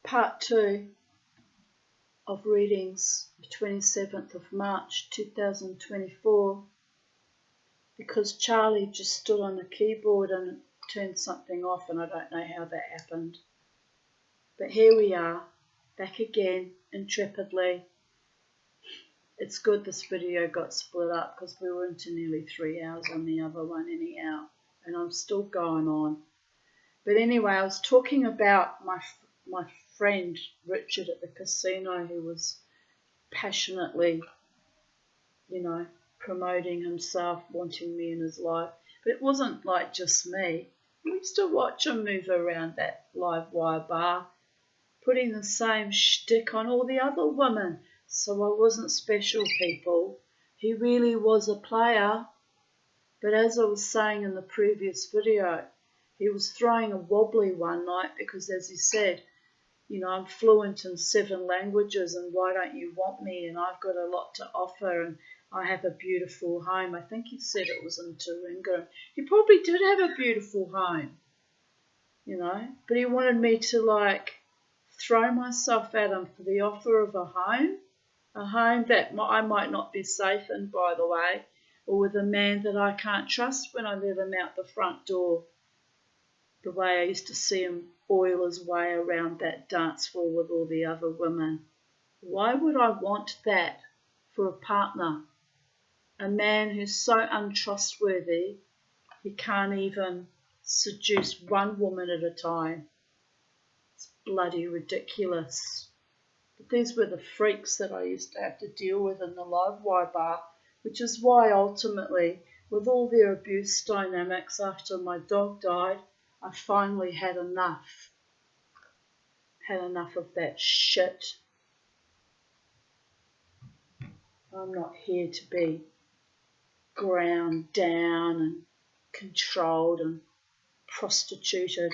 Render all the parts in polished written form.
Part 2 of readings, the 27th of March 2024, because Charlie just stood on the keyboard and turned something off, and I don't know how that happened. But here we are, back again, intrepidly. It's good this video got split up because we were into nearly 3 hours on the other one anyhow, and I'm still going on. But anyway, I was talking about my friend Richard at the casino, who was passionately, promoting himself, wanting me in his life. But it wasn't like just me. I used to watch him move around that live wire bar, putting the same shtick on all the other women. So I wasn't special, people. He really was a player. But as I was saying in the previous video, he was throwing a wobbly one night because, as he said, I'm fluent in 7 languages, and why don't you want me? And I've got a lot to offer, and I have a beautiful home. I think he said it was in Taringa. He probably did have a beautiful home, but he wanted me to throw myself at him for the offer of a home that I might not be safe in, by the way, or with a man that I can't trust when I let him out the front door. The way I used to see him oil his way around that dance floor with all the other women. Why would I want that for a partner? A man who's so untrustworthy, he can't even seduce one woman at a time. It's bloody ridiculous. But these were the freaks that I used to have to deal with in the live wire bar, which is why ultimately, with all their abuse dynamics after my dog died, I finally had enough. Had enough of that shit. I'm not here to be ground down and controlled and prostituted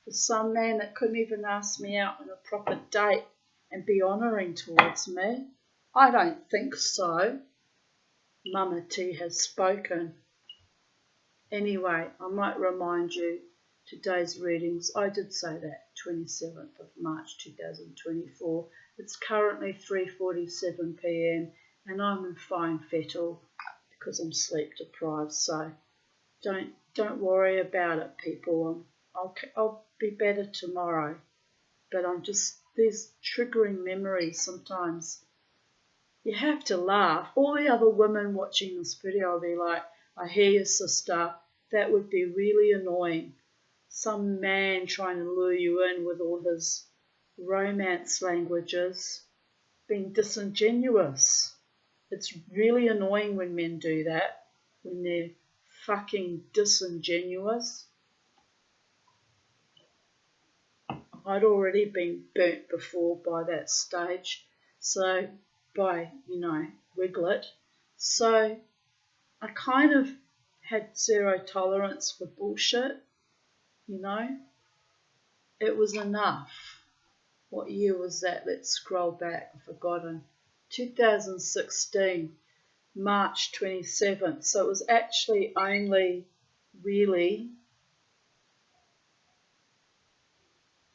for some man that couldn't even ask me out on a proper date and be honouring towards me. I don't think so. Mama T has spoken. Anyway, I might remind you, today's readings, I did say that, 27th of March 2024. It's currently 3:47 p.m. and I'm in fine fettle because I'm sleep deprived. So don't worry about it, people. I'll be better tomorrow. But these triggering memories sometimes. You have to laugh. All the other women watching this video will be like, I hear you, sister. That would be really annoying. Some man trying to lure you in with all his romance languages, being disingenuous. It's really annoying when men do that, when they're fucking disingenuous. I'd already been burnt before by that stage, so by, Wiglet. So I kind of had zero tolerance for bullshit. It was enough. What year was that? Let's scroll back. I've forgotten. 2016, March 27th. So it was actually only really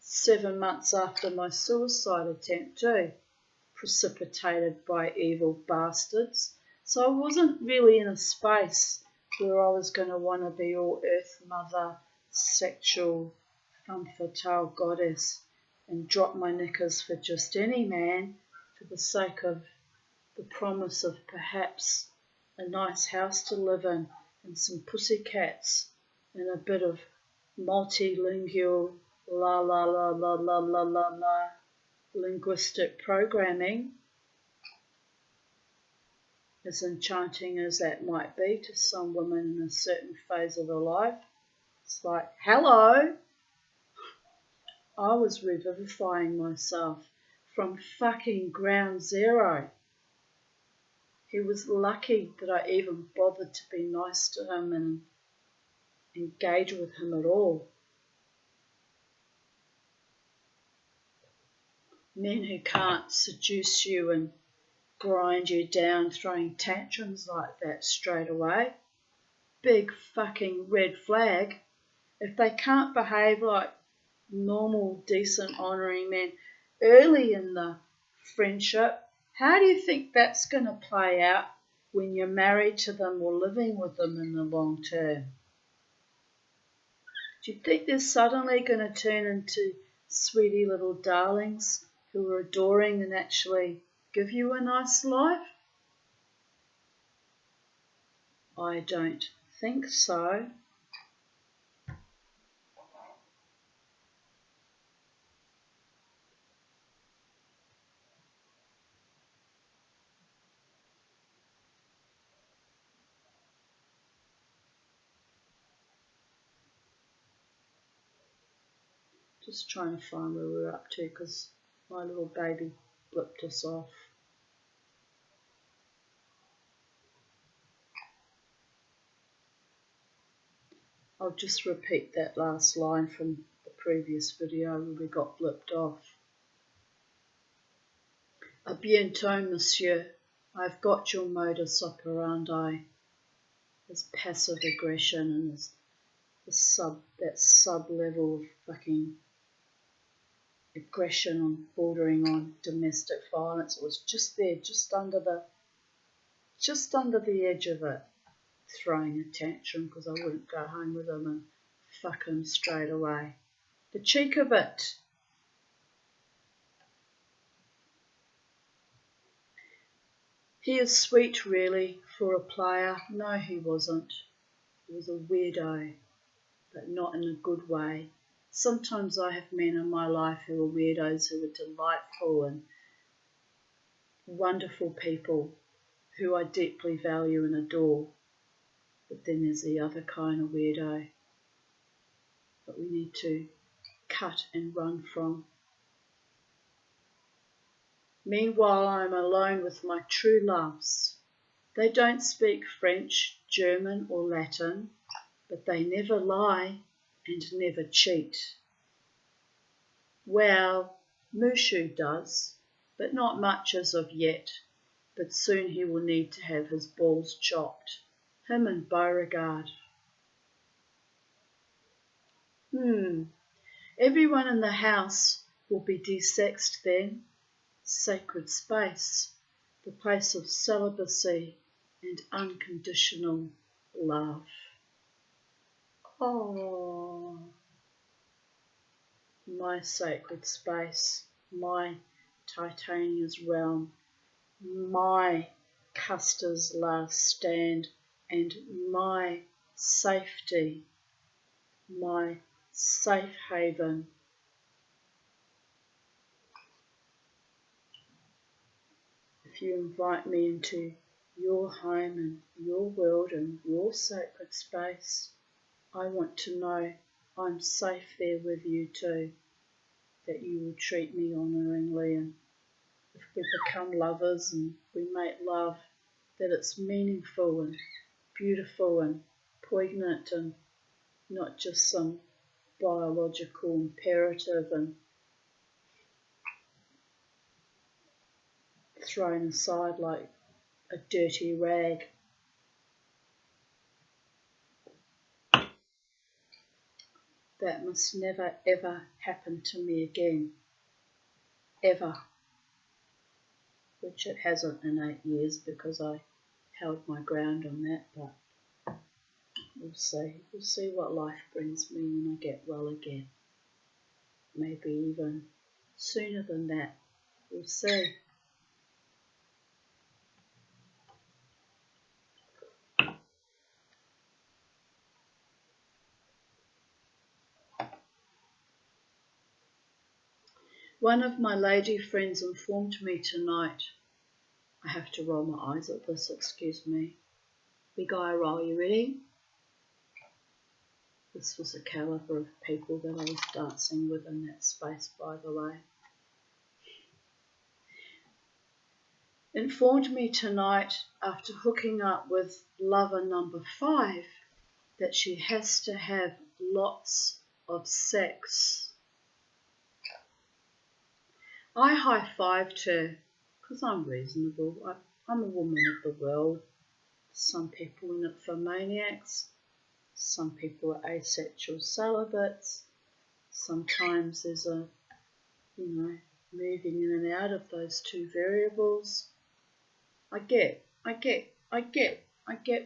7 months after my suicide attempt too, precipitated by evil bastards. So I wasn't really in a space where I was going to want to be all Earth Mother, sexual, femme fatale goddess and drop my knickers for just any man for the sake of the promise of perhaps a nice house to live in and some pussycats and a bit of multilingual la linguistic programming. As enchanting as that might be to some women in a certain phase of their life, it's like, hello. I was revivifying myself from fucking ground zero. He was lucky that I even bothered to be nice to him and engage with him at all. Men who can't seduce you and grind you down throwing tantrums like that straight away. Big fucking red flag. If they can't behave like normal, decent, honouring men, early in the friendship, how do you think that's going to play out when you're married to them or living with them in the long term? Do you think they're suddenly going to turn into sweetie little darlings who are adoring and actually give you a nice life? I don't think so. Just trying to find where we're up to because my little baby blipped us off. I'll just repeat that last line from the previous video where we got blipped off. A bientôt, monsieur. I've got your modus operandi. This passive aggression and that sub-level of fucking aggression on bordering on domestic violence. It was just there, just under the edge of it, throwing a tantrum because I wouldn't go home with him and fuck him straight away. The cheek of it. He is sweet, really, for a player. No, he wasn't. He was a weirdo, but not in a good way. Sometimes I have men in my life who are weirdos, who are delightful and wonderful people who I deeply value and adore. But then there's the other kind of weirdo that we need to cut and run from. Meanwhile, I am alone with my true loves. They don't speak French, German or Latin, but they never lie and never cheat. Well, Mushu does, but not much as of yet, but soon he will need to have his balls chopped. Him and Beauregard. Everyone in the house will be desexed then. Sacred space, the place of celibacy and unconditional love. Oh, my sacred space, my Titania's realm, my Custer's last stand, and my safety, my safe haven. If you invite me into your home and your world and your sacred space, I want to know I'm safe there with you too, that you will treat me honouringly, and if we become lovers and we make love, that it's meaningful and beautiful and poignant and not just some biological imperative and thrown aside like a dirty rag. That must never ever happen to me again. Ever. Which it hasn't in 8 years because I held my ground on that, but we'll see. We'll see what life brings me when I get well again. Maybe even sooner than that. We'll see. One of my lady friends informed me tonight. I have to roll my eyes at this, excuse me. Big eye roll, you ready? This was the calibre of people that I was dancing with in that space, by the way. Informed me tonight, after hooking up with lover number 5, that she has to have lots of sex. I high-fived her because I'm reasonable. I'm a woman of the world. Some people in it for maniacs. Some people are asexual celibates. Sometimes there's a, moving in and out of those two variables. I get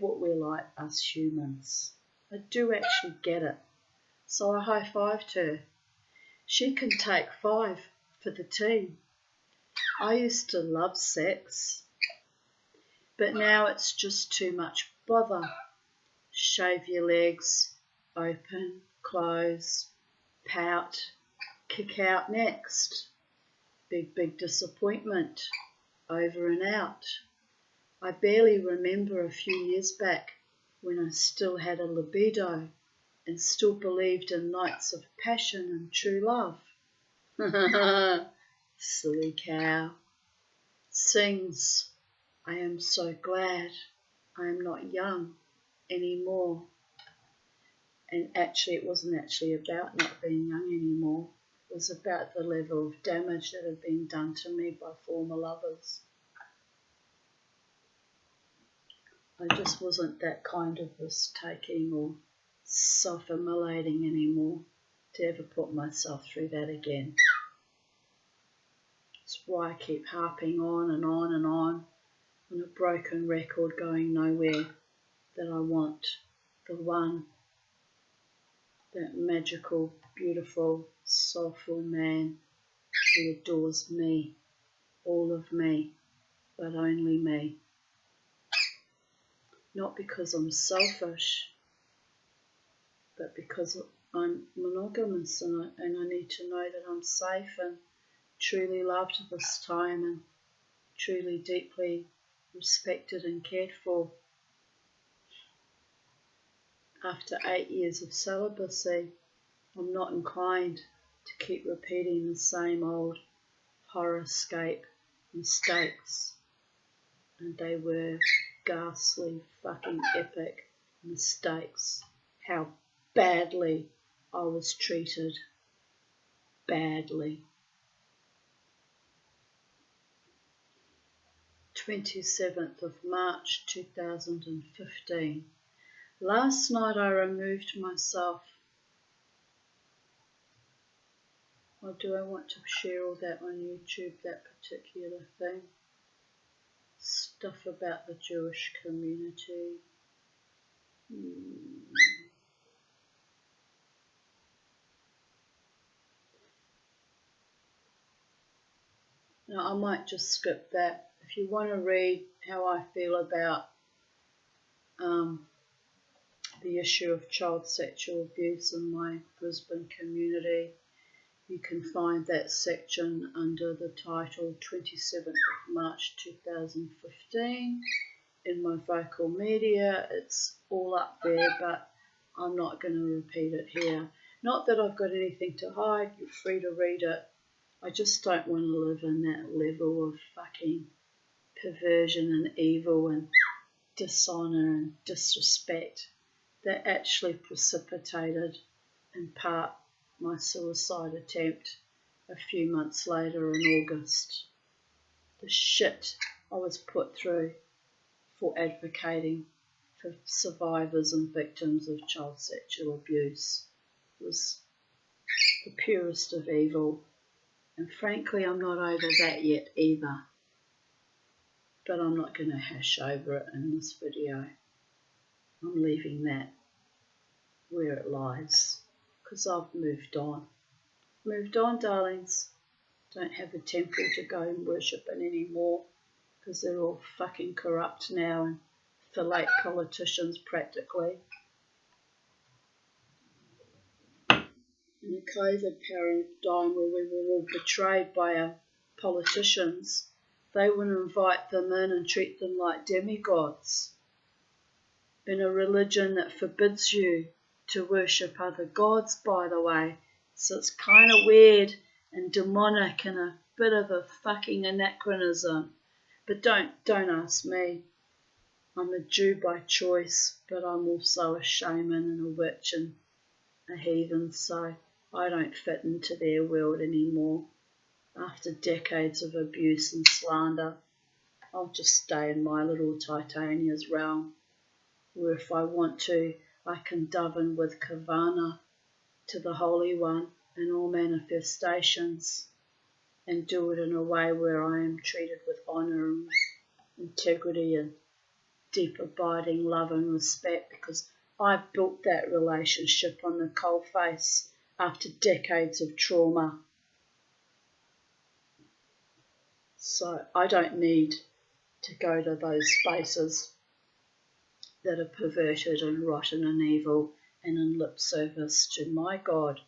what we're like, us humans. I do actually get it. So I high-fived her. She can take 5 for the team. I used to love sex, but now it's just too much bother. Shave your legs, open, close, pout, kick out next. Big disappointment, over and out. I barely remember a few years back when I still had a libido and still believed in nights of passion and true love. Silly cow. Sings, I am so glad I am not young anymore. And actually, it wasn't actually about not being young anymore. It was about the level of damage that had been done to me by former lovers. I just wasn't that kind of risk-taking or self-immolating anymore to ever put myself through that again. That's why I keep harping on and on and on a broken record going nowhere, that I want the one, that magical, beautiful, soulful man who adores me, all of me, but only me. Not because I'm selfish, but because I'm monogamous and I need to know that I'm safe and truly loved this time and truly deeply respected and cared for. After 8 years of celibacy, I'm not inclined to keep repeating the same old horror-scape mistakes. And they were ghastly, fucking epic mistakes. How badly I was treated. Badly. 27th of March 2015. Last night I removed myself. Or do I want to share all that on YouTube, that particular thing? Stuff about the Jewish community. Now, I might just skip that. If you want to read how I feel about the issue of child sexual abuse in my Brisbane community, you can find that section under the title 27th of March 2015 in my vocal media. It's all up there, but I'm not going to repeat it here. Not that I've got anything to hide, you're free to read it. I just don't want to live in that level of fucking perversion and evil and dishonour and disrespect that actually precipitated, in part, my suicide attempt a few months later in August. The shit I was put through for advocating for survivors and victims of child sexual abuse was the purest of evil. And frankly, I'm not over that yet either. But I'm not going to hash over it in this video. I'm leaving that where it lies, because I've moved on. Moved on, darlings. Don't have a temple to go and worship in anymore, because they're all fucking corrupt now and phallic politicians practically. In the COVID paradigm where we were all betrayed by our politicians, they would invite them in and treat them like demigods. In a religion that forbids you to worship other gods, by the way. So it's kind of weird and demonic and a bit of a fucking anachronism. But don't ask me. I'm a Jew by choice, but I'm also a shaman and a witch and a heathen, so I don't fit into their world anymore. After decades of abuse and slander, I'll just stay in my little Titania's realm, where if I want to, I can dove in with Kavana to the Holy One and all manifestations. and do it in a way where I am treated with honour and integrity and deep abiding love and respect, because I built that relationship on the coalface after decades of trauma. So I don't need to go to those spaces that are perverted and rotten and evil and in lip service to my God,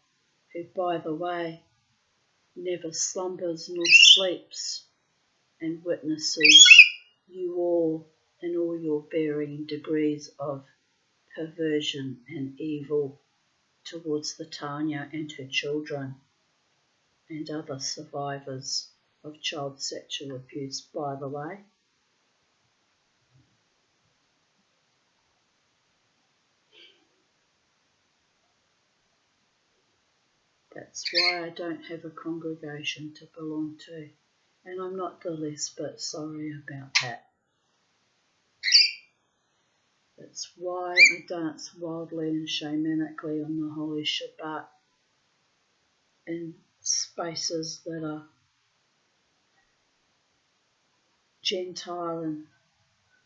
who, by the way, never slumbers nor sleeps, and witnesses you all in all your varying degrees of perversion and evil towards the Tanya and her children and other survivors of child sexual abuse, by the way. That's why I don't have a congregation to belong to, and I'm not the least bit sorry about that. That's why I dance wildly and shamanically on the Holy Shabbat in spaces that are gentile and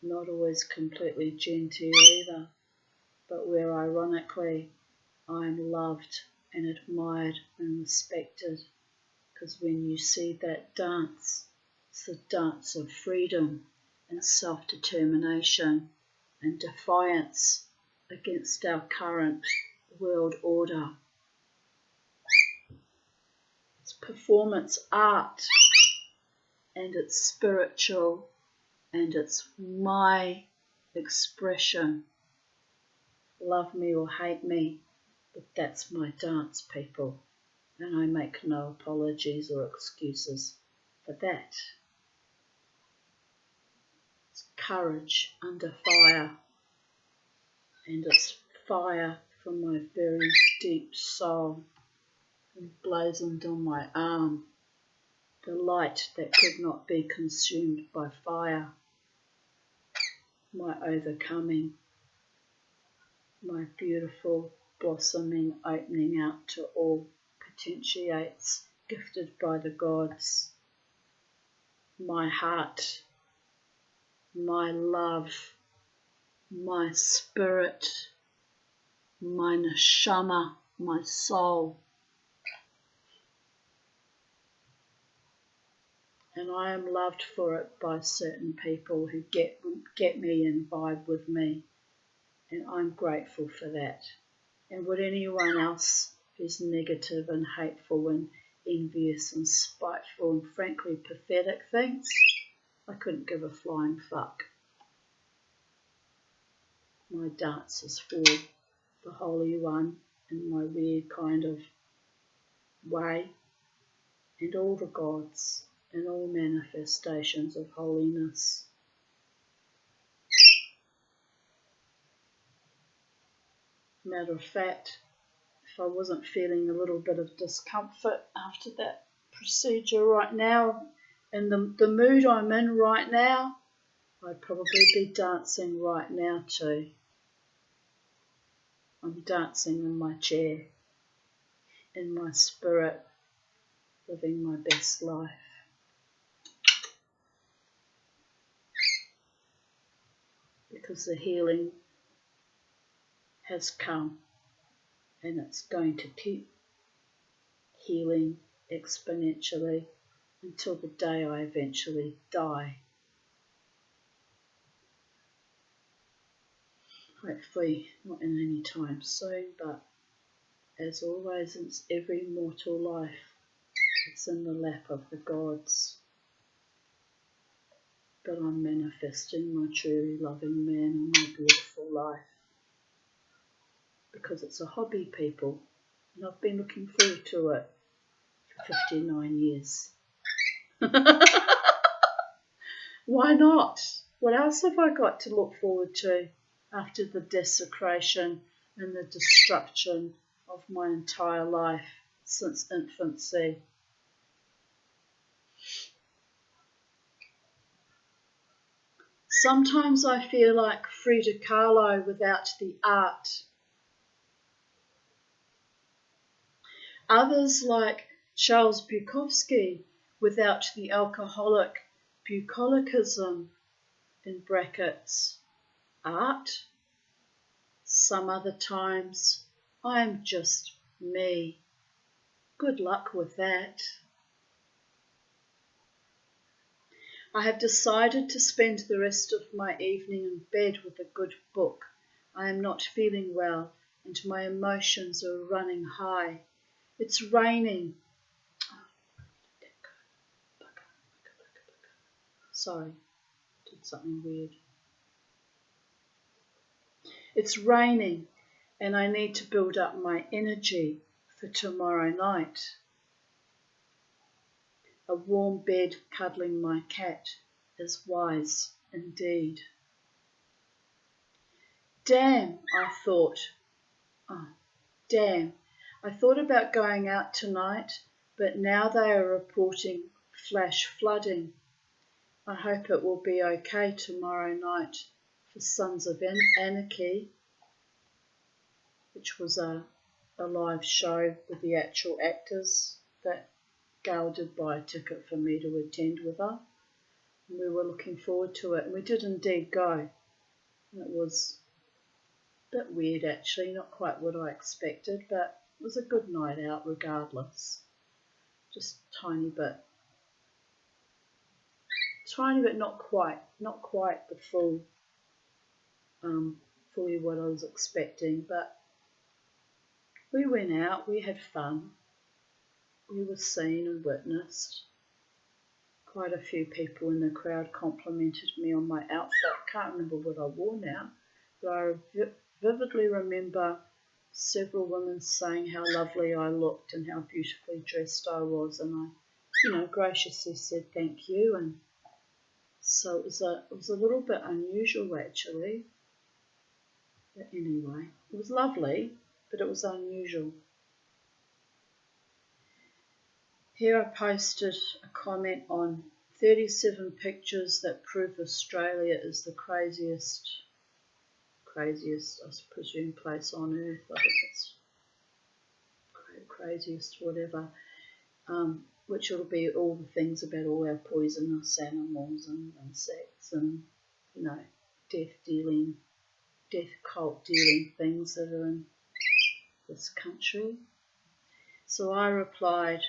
not always completely genteel either, but where ironically I'm loved and admired and respected, because when you see that dance, it's the dance of freedom and self-determination and defiance against our current world order. It's performance art, and it's spiritual, and it's my expression. Love me or hate me, but that's my dance, people, and I make no apologies or excuses for that. It's courage under fire, and it's fire from my very deep soul, emblazoned on my arm, the light that could not be consumed by fire, my overcoming, my beautiful blossoming opening out to all potentiates gifted by the gods, my heart, my love, my spirit, my neshama, my soul. And I am loved for it by certain people who get me and vibe with me. And I'm grateful for that. And would anyone else who's negative and hateful and envious and spiteful and frankly pathetic things, I couldn't give a flying fuck. My dance is for the Holy One in my weird kind of way, and all the gods and all manifestations of holiness. Matter of fact, if I wasn't feeling a little bit of discomfort after that procedure right now, and the mood I'm in right now, I'd probably be dancing right now too. I'm dancing in my chair, in my spirit, living my best life. Because the healing has come, and it's going to keep healing exponentially until the day I eventually die. Hopefully not in any time soon, but as always, in every mortal life, it's in the lap of the gods. But I'm manifesting my truly loving man and my beautiful life. Because it's a hobby, people, and I've been looking forward to it for 59 years. Why not? What else have I got to look forward to after the desecration and the destruction of my entire life since infancy? Sometimes I feel like Frida Kahlo without the art. Others like Charles Bukowski without the alcoholic bucolicism, in brackets, art. Some other times I am just me. Good luck with that. I have decided to spend the rest of my evening in bed with a good book. I am not feeling well and my emotions are running high. It's raining. Sorry, did something weird. It's raining and I need to build up my energy for tomorrow night. A warm bed cuddling my cat is wise indeed. Damn, I thought. Oh, damn. I thought about going out tonight, but now they are reporting flash flooding. I hope it will be okay tomorrow night for Sons of Anarchy, which was a live show with the actual actors that Gail did buy a ticket for me to attend with her. And we were looking forward to it, and we did indeed go. It was a bit weird actually, not quite what I expected, but it was a good night out regardless. Just tiny bit, not quite the full, fully what I was expecting, but we went out, we had fun, we were seen and witnessed. Quite a few people in the crowd complimented me on my outfit. Can't remember what I wore now, but I vividly remember several women saying how lovely I looked and how beautifully dressed I was, and I, graciously said thank you. And so it was a little bit unusual actually. But anyway, it was lovely, but it was unusual. Here I posted a comment on 37 pictures that prove Australia is the craziest, I presume, place on earth. I think it's craziest, whatever. Which will be all the things about all our poisonous animals and insects and, death cult dealing things that are in this country. So I replied,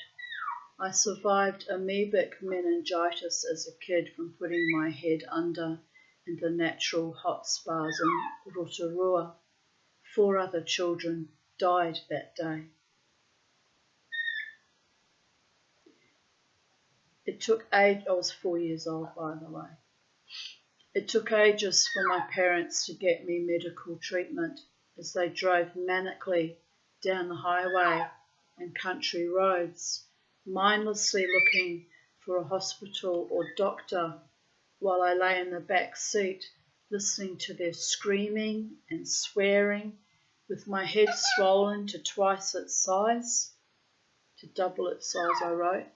I survived amoebic meningitis as a kid from putting my head under in the natural hot spas in Rotorua. 4 other children died that day. I was 4 years old, by the way. It took ages for my parents to get me medical treatment as they drove manically down the highway and country roads, mindlessly looking for a hospital or doctor, while I lay in the back seat listening to their screaming and swearing, with my head swollen to twice its size, to double its size, I wrote,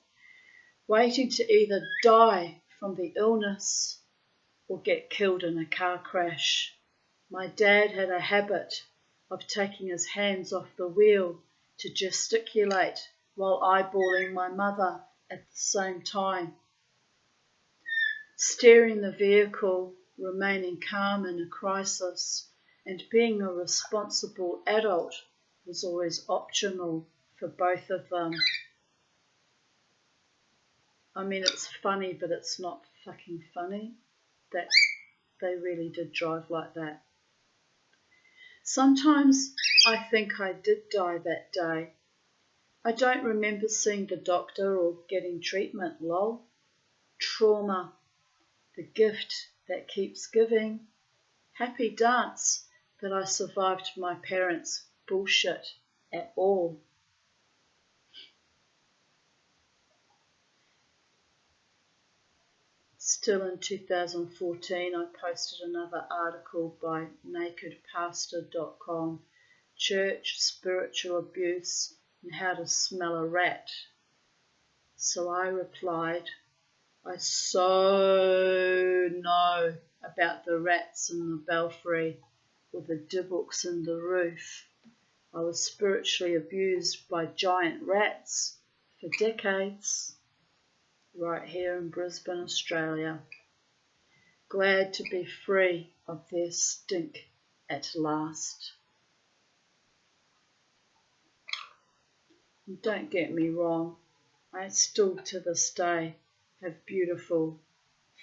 waiting to either die from the illness or get killed in a car crash. My dad had a habit of taking his hands off the wheel to gesticulate while eyeballing my mother at the same time. Steering the vehicle, remaining calm in a crisis, and being a responsible adult was always optional for both of them. I mean, it's funny, but it's not fucking funny that they really did drive like that. Sometimes I think I did die that day. I don't remember seeing the doctor or getting treatment, lol. Trauma, the gift that keeps giving. Happy dance that I survived my parents' bullshit at all. Still in 2014, I posted another article by nakedpastor.com, Church, Spiritual Abuse and How to Smell a Rat. So I replied, I so know about the rats in the belfry or the dibbooks in the roof. I was spiritually abused by giant rats for decades. right here in Brisbane, Australia. Glad to be free of their stink at last. And don't get me wrong, I still to this day have beautiful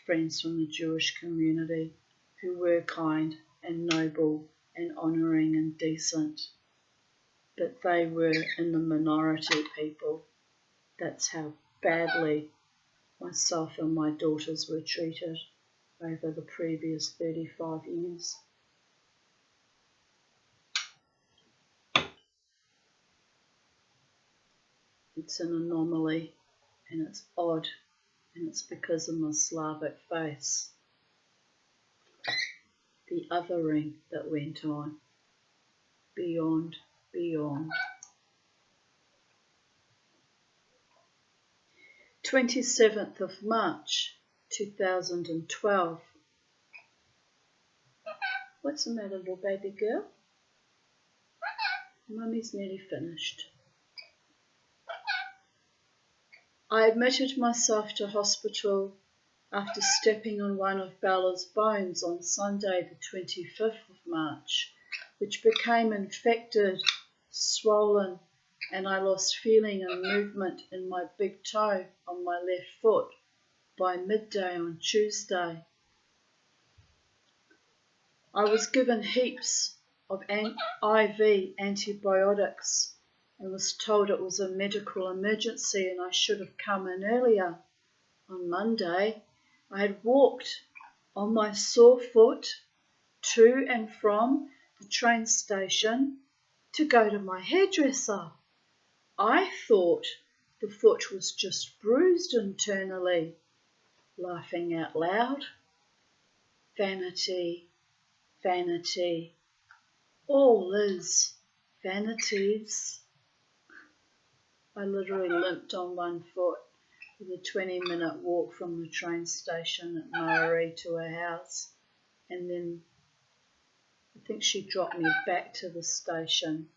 friends from the Jewish community who were kind and noble and honouring and decent. But they were in the minority people. That's how badly myself and my daughters were treated over the previous 35 years. It's an anomaly and it's odd, and it's because of my Slavic face. The othering that went on, beyond. 27th of March 2012. What's the matter, little baby girl? Mummy's nearly finished. I admitted myself to hospital after stepping on one of Bella's bones on Sunday the 25th of March, which became infected, swollen, and I lost feeling and movement in my big toe on my left foot by midday on Tuesday. I was given heaps of IV antibiotics and was told it was a medical emergency and I should have come in earlier. On Monday, I had walked on my sore foot to and from the train station to go to my hairdresser. I thought the foot was just bruised internally, laughing out loud. Vanity, vanity, all is vanities. I literally limped on one foot with a 20-minute walk from the train station at Murray to her house, and then I think she dropped me back to the station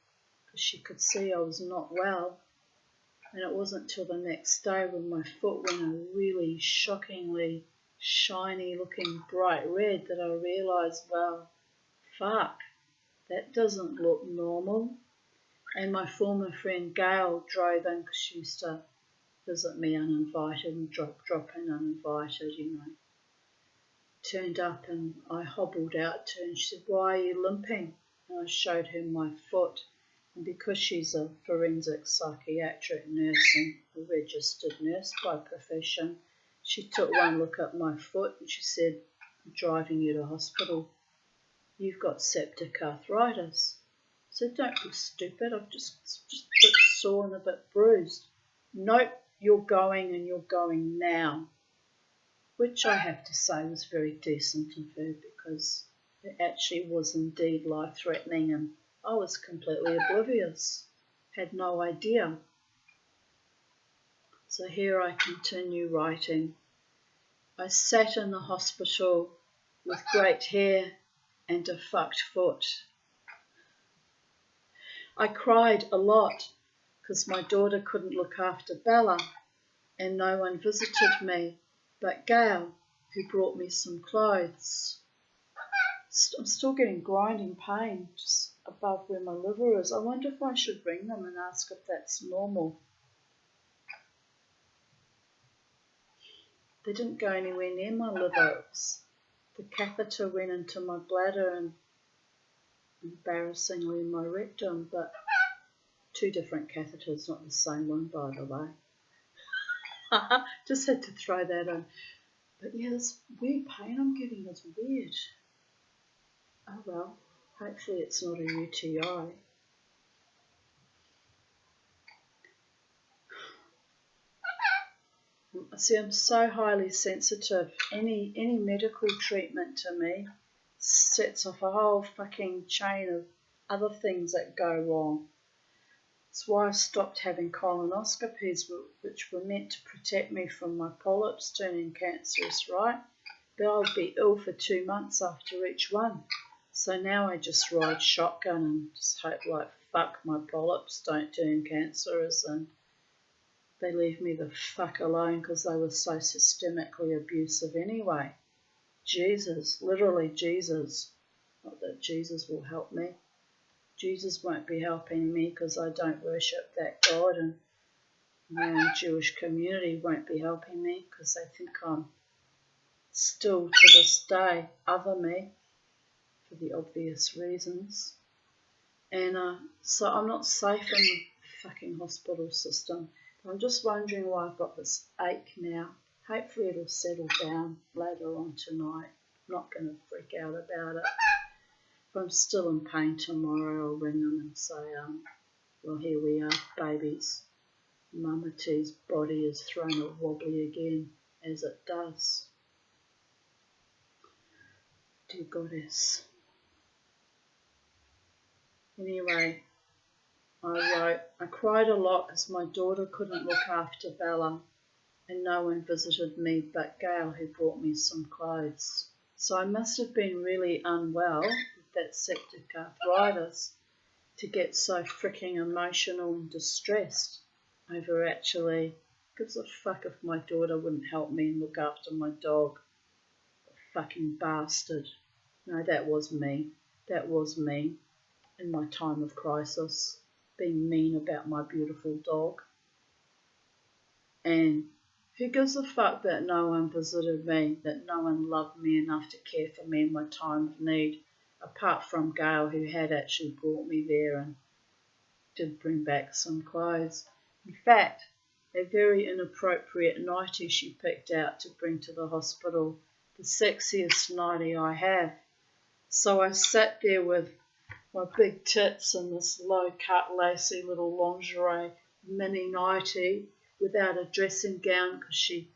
because she could see I was not well. And it wasn't till the next day when my foot went a really shockingly shiny looking bright red that I realised, well, fuck, that doesn't look normal. And my former friend Gail drove in because she used to visit me uninvited and drop in uninvited, Turned up and I hobbled out to her and she said, "Why are you limping?" And I showed her my foot. And because she's a forensic psychiatric nurse and a registered nurse by profession, she took one look at my foot and she said, "I'm driving you to hospital. You've got septic arthritis." I said, "Don't be stupid, I've just a bit sore and a bit bruised." "Nope, you're going and you're going now." Which I have to say was very decent of her because it actually was indeed life-threatening and I was completely oblivious, had no idea. So here I continue writing. I sat in the hospital with great hair and a fucked foot. I cried a lot because my daughter couldn't look after Bella and no one visited me but Gail, who brought me some clothes. I'm still getting grinding pain just above where my liver is. I wonder if I should ring them and ask if that's normal. They didn't go anywhere near my liver. The catheter went into my bladder and embarrassingly my rectum, but 2 different catheters, not the same one, by the way. Just had to throw that in. But yeah, this weird pain I'm getting is weird. Oh well, hopefully it's not a UTI. See, I'm so highly sensitive. Any medical treatment to me sets off a whole fucking chain of other things that go wrong. That's why I stopped having colonoscopies, which were meant to protect me from my polyps turning cancerous, right? But I would be ill for 2 months after each one. So now I just ride shotgun and just hope, like, fuck, my polyps don't turn cancerous. they leave me the fuck alone because they were so systemically abusive anyway. Jesus, literally Jesus. Not that Jesus will help me. Jesus won't be helping me because I don't worship that God, and my own Jewish community won't be helping me because they think I'm still to this day other me for the obvious reasons. And so I'm not safe in the fucking hospital system. I'm just wondering why I've got this ache now. Hopefully it'll settle down later on tonight. I'm not going to freak out about it. If I'm still in pain tomorrow, I'll ring them and say, well, here we are, babies. Mama T's body is thrown a wobbly again, as it does. Dear Goddess. Anyway, I cried a lot because my daughter couldn't look after Bella, and no one visited me but Gail, who brought me some clothes. So I must have been really unwell with that septic arthritis to get so freaking emotional and distressed over actually, gives a fuck if my daughter wouldn't help me and look after my dog. Fucking bastard. No, that was me. That was me in my time of crisis, being mean about my beautiful dog. And who gives a fuck that no one visited me, that no one loved me enough to care for me in my time of need, apart from Gail, who had actually brought me there and did bring back some clothes. In fact, a very inappropriate nightie she picked out to bring to the hospital, the sexiest nightie I have. So I sat there with my big tits and this low-cut, lacy little lingerie mini nightie without a dressing gown because she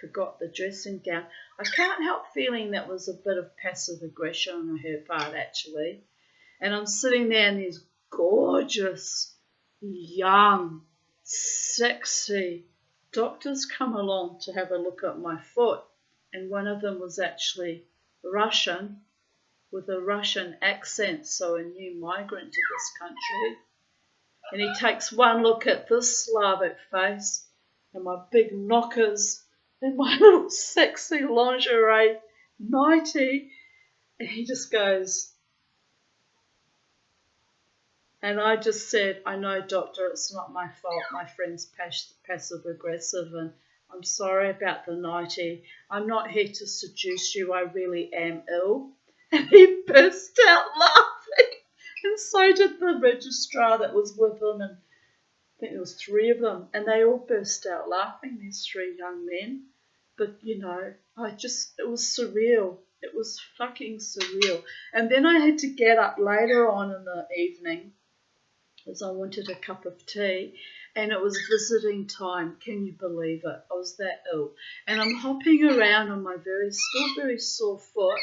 forgot the dressing gown. I can't help feeling that was a bit of passive aggression on her part, actually. And I'm sitting there and these gorgeous, young, sexy doctors come along to have a look at my foot. And one of them was actually Russian, with a Russian accent, so a new migrant to this country. And he takes one look at this Slavic face and my big knockers and my little sexy lingerie nightie, and he just goes, and I just said, I know, doctor, it's not my fault. My friend's passive aggressive, and I'm sorry about the nightie. I'm not here to seduce you. I really am ill. And he burst out laughing, and so did the registrar that was with him, and I think there was 3 of them, and they all burst out laughing, these 3 young men. But, you know, it was surreal. It was fucking surreal. And then I had to get up later on in the evening, as I wanted a cup of tea, and it was visiting time. Can you believe it? I was that ill. And I'm hopping around on my still very sore foot,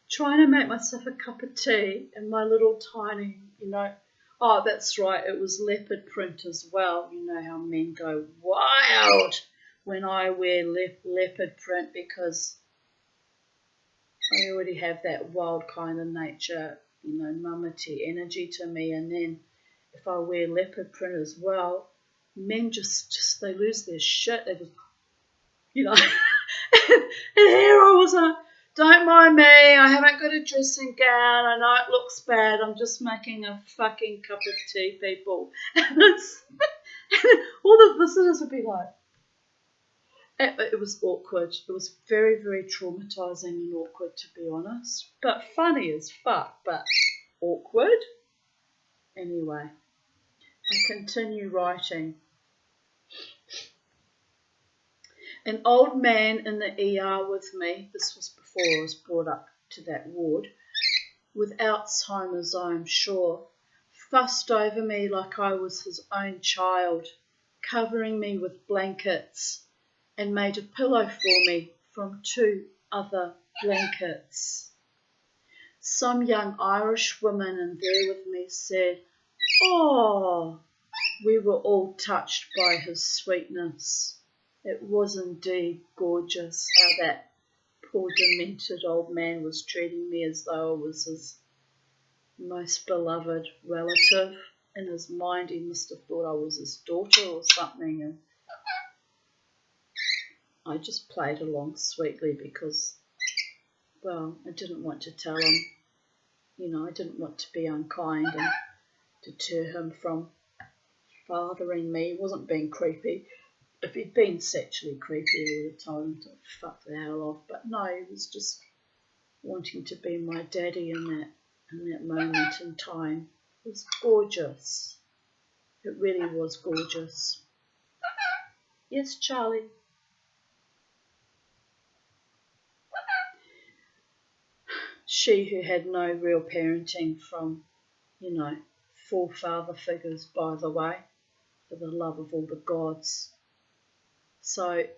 trying to make myself a cup of tea, and my little tiny, oh, that's right, it was leopard print as well. You know how men go wild when I wear leopard print, because I already have that wild kind of nature, mummy energy to me. And then if I wear leopard print as well, men just they lose their shit. They just, and here I was, don't mind me, I haven't got a dressing gown, I know it looks bad, I'm just making a fucking cup of tea, people. And all the visitors would be like, it was awkward. It was very, very traumatizing and awkward, to be honest. But funny as fuck, but awkward. Anyway, I continue writing. An old man in the ER with me, this was before I was brought up to that ward, with Alzheimer's, I am sure, fussed over me like I was his own child, covering me with blankets, and made a pillow for me from 2 other blankets. Some young Irish woman in there with me said, "Oh," we were all touched by his sweetness. It was indeed gorgeous how that poor demented old man was treating me as though I was his most beloved relative. In his mind, he must have thought I was his daughter or something, and I just played along sweetly because, well, I didn't want to tell him, I didn't want to be unkind and deter him from fathering me. He wasn't being creepy. If he'd been sexually creepy, I would have told him to fuck the hell off. But no, he was just wanting to be my daddy in that moment in time. It was gorgeous. It really was gorgeous. Yes, Charlie. She who had no real parenting from, full father figures, by the way, for the love of all the gods. So it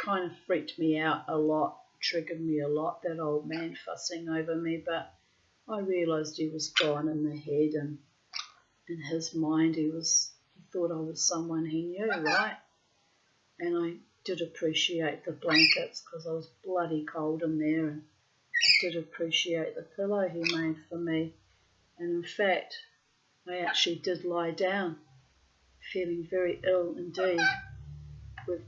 kind of freaked me out a lot, triggered me a lot, that old man fussing over me, but I realised he was gone in the head, and in his mind he thought I was someone he knew, right? And I did appreciate the blankets because I was bloody cold in there, and I did appreciate the pillow he made for me. And in fact, I actually did lie down, feeling very ill indeed, with,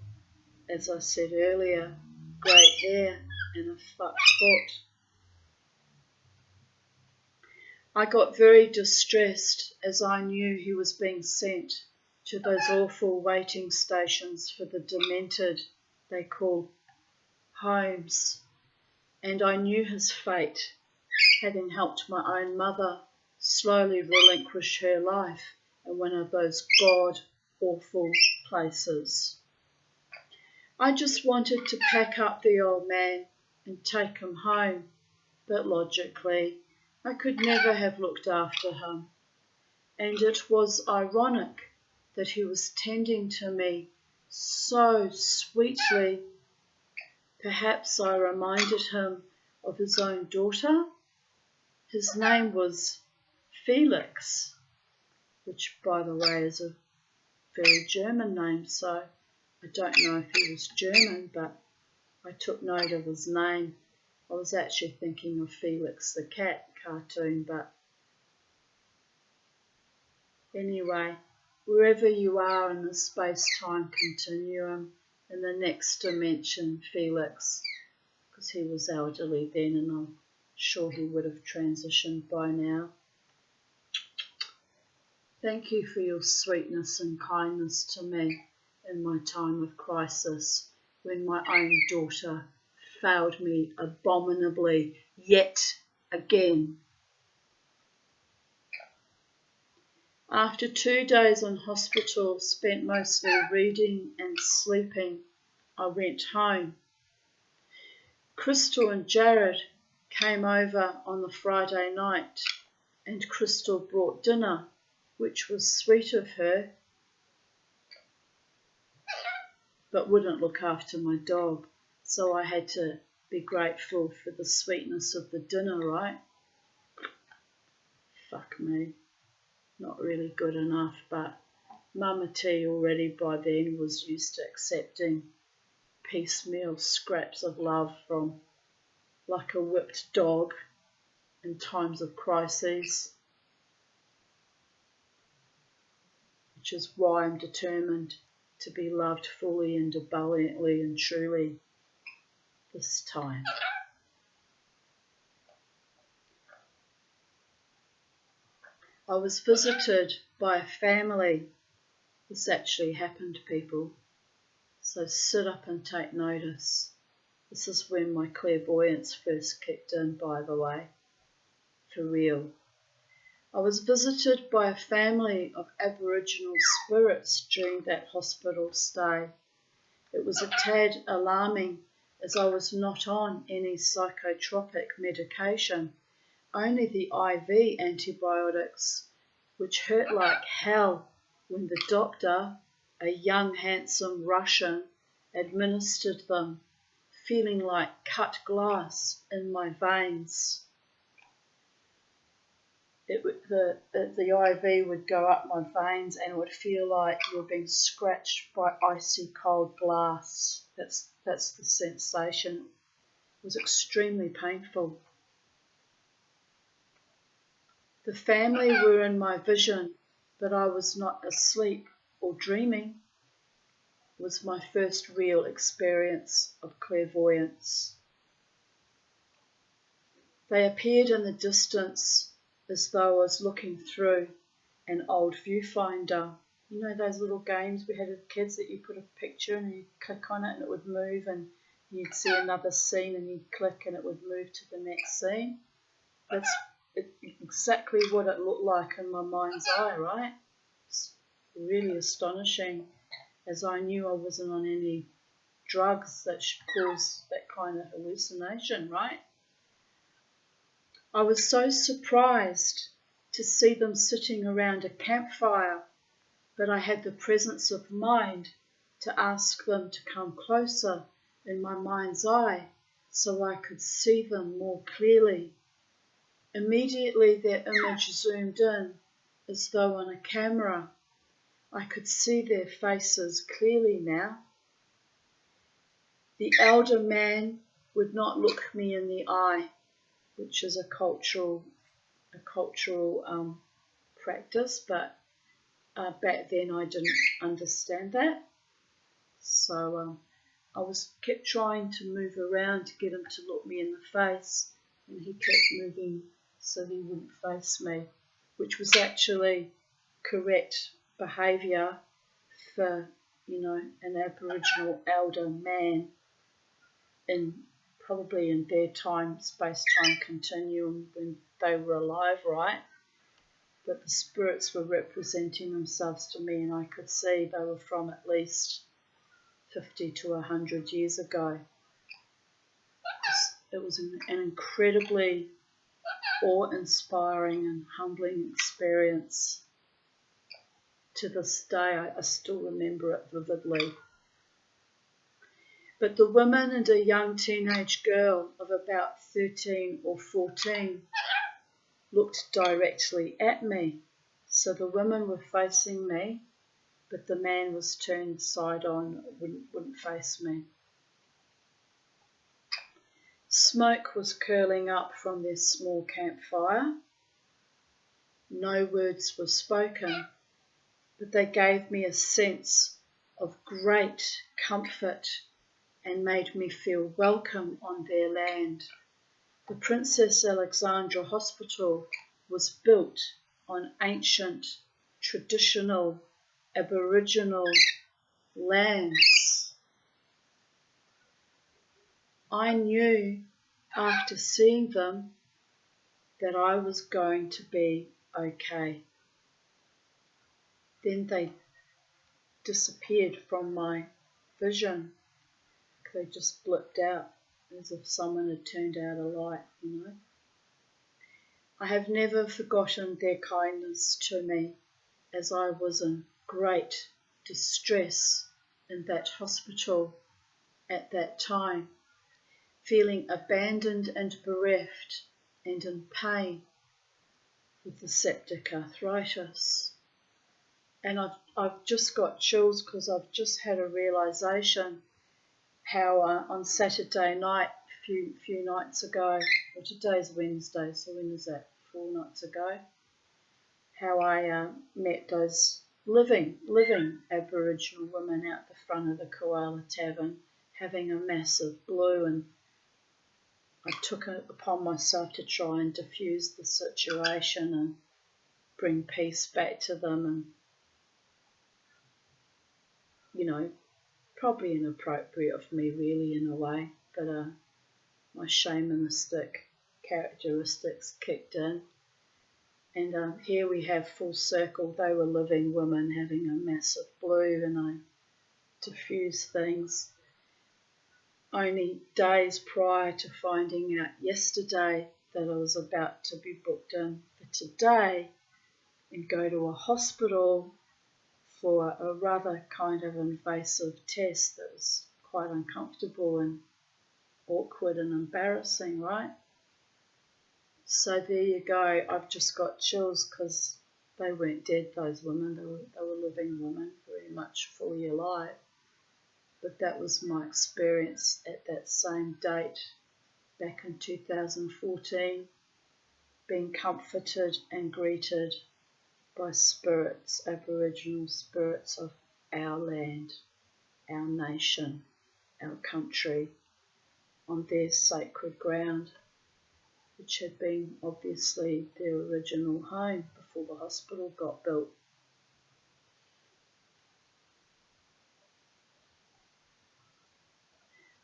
as I said earlier, grey hair and a fucked foot. I got very distressed as I knew he was being sent to those awful waiting stations for the demented they call homes, and I knew his fate, having helped my own mother slowly relinquish her life in one of those god-awful places. I just wanted to pack up the old man and take him home, but logically I could never have looked after him, and it was ironic that he was tending to me so sweetly. Perhaps I reminded him of his own daughter. His name was Felix, which, by the way, is a very German name, so I don't know if he was German, but I took note of his name. I was actually thinking of Felix the Cat cartoon, but anyway, wherever you are in the space-time continuum, in the next dimension, Felix, because he was elderly then and I'm sure he would have transitioned by now. Thank you for your sweetness and kindness to me in my time of crisis, when my own daughter failed me abominably yet again. After 2 days in hospital, spent mostly reading and sleeping, I went home. Crystal and Jared came over on the Friday night, and Crystal brought dinner, which was sweet of her, but wouldn't look after my dog, so I had to be grateful for the sweetness of the dinner, right? Fuck me. Not really good enough, but Mama T already by then was used to accepting piecemeal scraps of love from like a whipped dog in times of crises, which is why I'm determined to be loved fully and abundantly and truly this time. I was visited by a family. This actually happened, people. So sit up and take notice. This is when my clairvoyance first kicked in, by the way. For real. I was visited by a family of Aboriginal spirits during that hospital stay. It was a tad alarming as I was not on any psychotropic medication, only the IV antibiotics, which hurt like hell when the doctor, a young handsome Russian, administered them, feeling like cut glass in my veins. The IV would go up my veins and it would feel like you were being scratched by icy cold glass. That's the sensation. It was extremely painful. The family were in my vision, but I was not asleep or dreaming. was my first real experience of clairvoyance. They appeared in the distance as though I was looking through an old viewfinder. You know those little games we had as kids that you put a picture and you'd click on it and it would move and you'd see another scene and you'd click and it would move to the next scene? That's exactly what it looked like in my mind's eye, right? It's really astonishing, as I knew I wasn't on any drugs that should cause that kind of hallucination, right? I was so surprised to see them sitting around a campfire, but I had the presence of mind to ask them to come closer in my mind's eye so I could see them more clearly. Immediately their image zoomed in as though on a camera. I could see their faces clearly now. The elder man would not look me in the eye, which is a cultural practice, but back then I didn't understand that. So I kept trying to move around to get him to look me in the face, and he kept moving so he wouldn't face me, which was actually correct behaviour for, an Aboriginal elder man probably in their space-time continuum when they were alive, right? But the spirits were representing themselves to me, and I could see they were from at least 50 to 100 years ago. It was an incredibly awe-inspiring and humbling experience. To this day, I still remember it vividly. But the woman and a young teenage girl of about 13 or 14 looked directly at me. So the women were facing me, but the man was turned side on, wouldn't face me. Smoke was curling up from their small campfire. No words were spoken, but they gave me a sense of great comfort and made me feel welcome on their land. The Princess Alexandra Hospital was built on ancient, traditional, Aboriginal lands. I knew after seeing them that I was going to be okay. Then they disappeared from my vision. They just blipped out as if someone had turned out a light, I have never forgotten their kindness to me, as I was in great distress in that hospital at that time, feeling abandoned and bereft and in pain with the septic arthritis. And I've just got chills because I've just had a realisation how on Saturday night, a few nights ago, well, today's Wednesday, so when was that? 4 nights ago, how I met those living Aboriginal women out the front of the Koala Tavern having a massive blue, and I took it upon myself to try and diffuse the situation and bring peace back to them, and probably inappropriate of me really in a way, but my shamanistic characteristics kicked in. And here we have full circle. They were living women having a massive blue, and I diffused things. Only days prior to finding out yesterday that I was about to be booked in for today and go to a hospital for a rather kind of invasive test that was quite uncomfortable and awkward and embarrassing, right? So there you go. I've just got chills because they weren't dead, those women. They were living women, very much fully alive. But that was my experience at that same date back in 2014, being comforted and greeted by spirits, Aboriginal spirits of our land. our nation, our country, on their sacred ground, which had been obviously their original home before the hospital got built.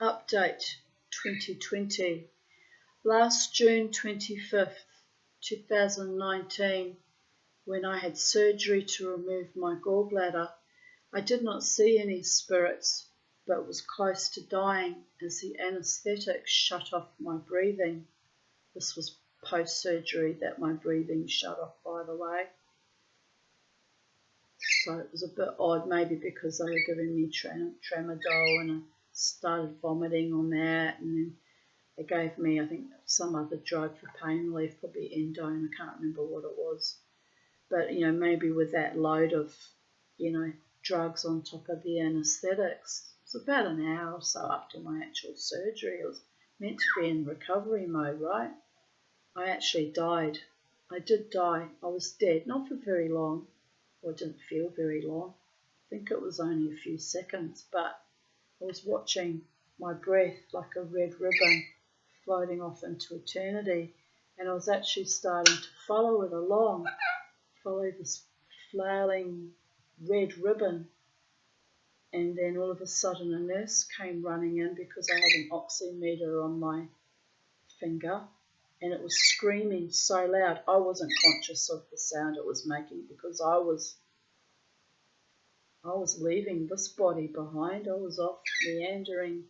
Update 2020. Last June 25th, 2019, when I had surgery to remove my gallbladder, I did not see any spirits, but was close to dying as the anaesthetic shut off my breathing. This was post-surgery that my breathing shut off, by the way. So it was a bit odd, maybe because they were giving me tramadol and I started vomiting on that, and then they gave me, I think, some other drug for pain relief, probably Endone, I can't remember what it was. But, maybe with that load of, drugs on top of the anaesthetics, it was about an hour or so after my actual surgery. I was meant to be in recovery mode, right? I actually died. I did die. I was dead, not for very long, or it didn't feel very long. I think it was only a few seconds, but I was watching my breath like a red ribbon floating off into eternity, and I was actually starting to follow it along, follow this flailing red ribbon, and then all of a sudden a nurse came running in because I had an oximeter on my finger, and it was screaming so loud. I wasn't conscious of the sound it was making because I was leaving this body behind. I was off meandering,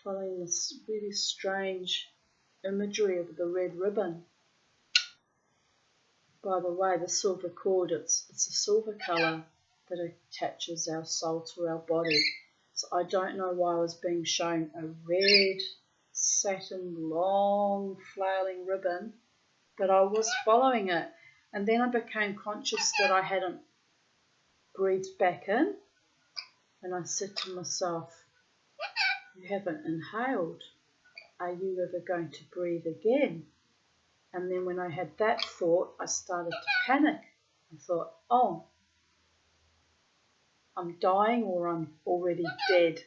following this really strange imagery of the red ribbon. By the way, the silver cord, it's a silver colour that attaches our soul to our body. So I don't know why I was being shown a red, satin, long, flailing ribbon, but I was following it. And then I became conscious that I hadn't breathed back in, and I said to myself, you haven't inhaled. Are you ever going to breathe again? And then when I had that thought, I started to panic. I thought, oh, I'm dying or I'm already dead.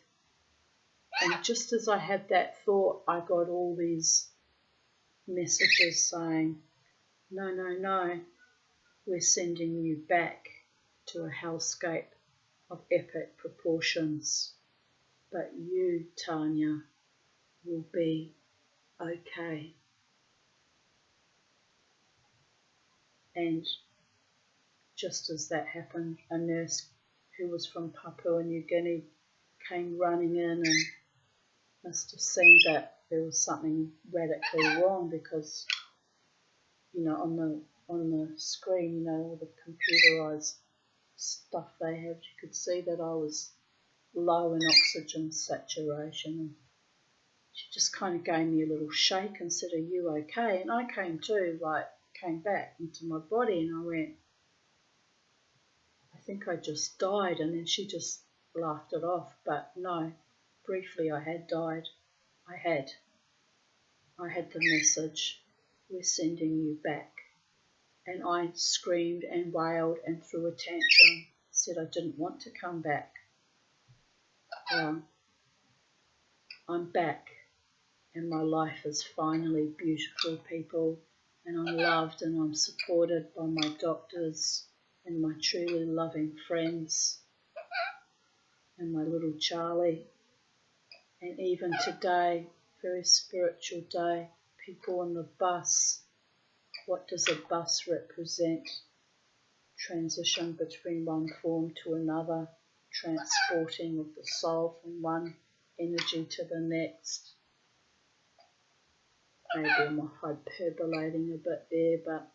And just as I had that thought, I got all these messages saying, no, we're sending you back to a hellscape of epic proportions. But you, Tanya, will be okay. And just as that happened, a nurse who was from Papua New Guinea came running in and must have seen that there was something radically wrong because, on the screen, all the computerized stuff they have, you could see that I was low in oxygen saturation, and she just kind of gave me a little shake and said, are you okay? And I came back into my body, and I went, I think I just died. And then she just laughed it off. But no, briefly I had died. I had the message, we're sending you back. And I screamed and wailed and threw a tantrum, said I didn't want to come back. I'm back, and my life is finally beautiful, people, and I'm loved and I'm supported by my doctors and my truly loving friends and my little Charlie. And even today, very spiritual day, people on the bus. What does a bus represent? Transition between one form to another, transporting of the soul from one energy to the next. Maybe I'm hyperbolating a bit there, but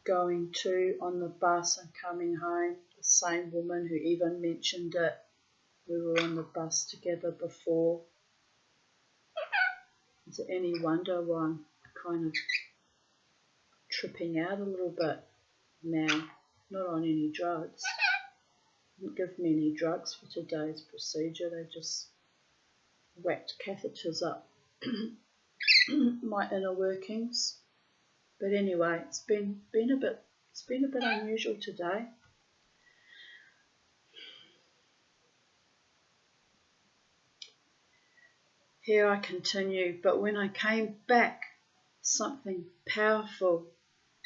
going to on the bus and coming home, the same woman who even mentioned it, we were on the bus together before. Is it any wonder why I'm kind of tripping out a little bit now? Not on any drugs. Didn't give me any drugs for today's procedure. They just whacked catheters up my inner workings. But anyway, it's been a bit unusual today. Here I continue, but when I came back, something powerful